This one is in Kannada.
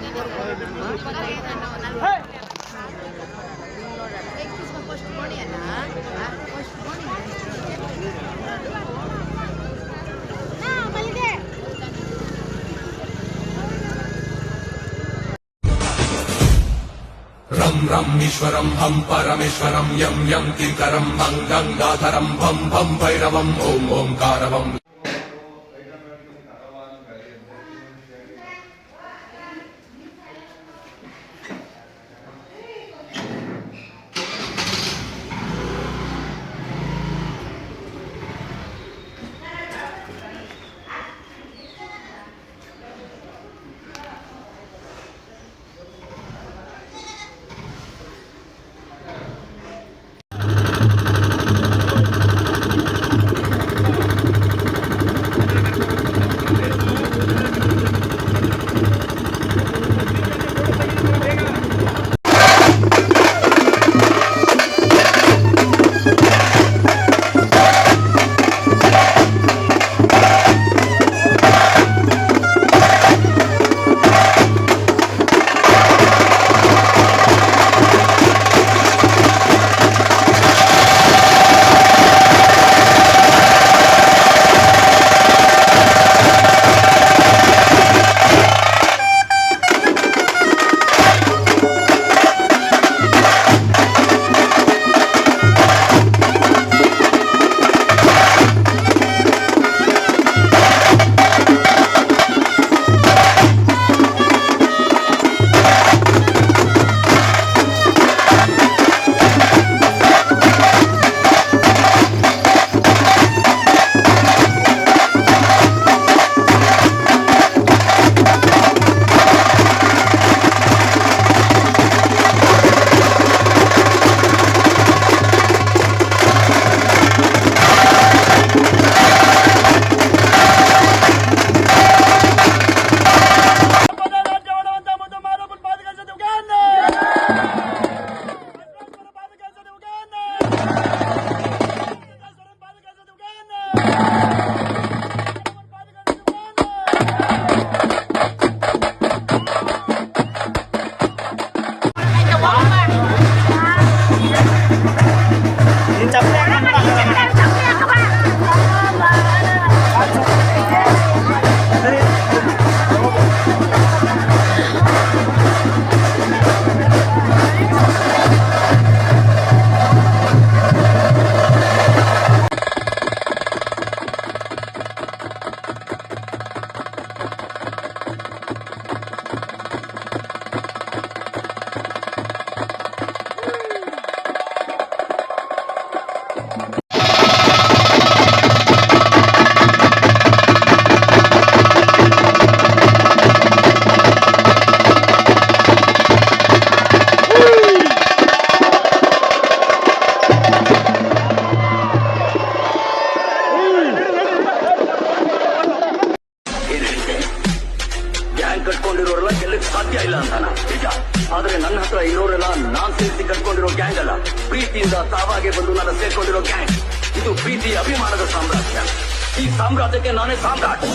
रं रं ईश्वरं हं परमेश्वरं यं यं किंकरं मं गंगाधरं भं भं भैरवं ओं ओंकारवम् ಸಾಧ್ಯ ಇಲ್ಲ ಅಂತಾನ ನಿಜ. ಆದ್ರೆ ನನ್ನ ಹತ್ರ ಇರೋರೆಲ್ಲ ನಾನ್ ಸೇರಿಸಿ ಕಟ್ಕೊಂಡಿರೋ ಗ್ಯಾಂಗ್ ಅಲ್ಲ, ಪ್ರೀತಿಯಿಂದ ತಾವಾಗೆ ಬಂದು ನನ್ನ ಸೇರ್ಕೊಂಡಿರೋ ಗ್ಯಾಂಗ್. ಇದು ಪ್ರೀತಿ ಅಭಿಮಾನದ ಸಾಮ್ರಾಜ್ಯ. ಈ ಸಾಮ್ರಾಜ್ಯಕ್ಕೆ ನಾನೇ ಸಾಮ್ರಾಟ್.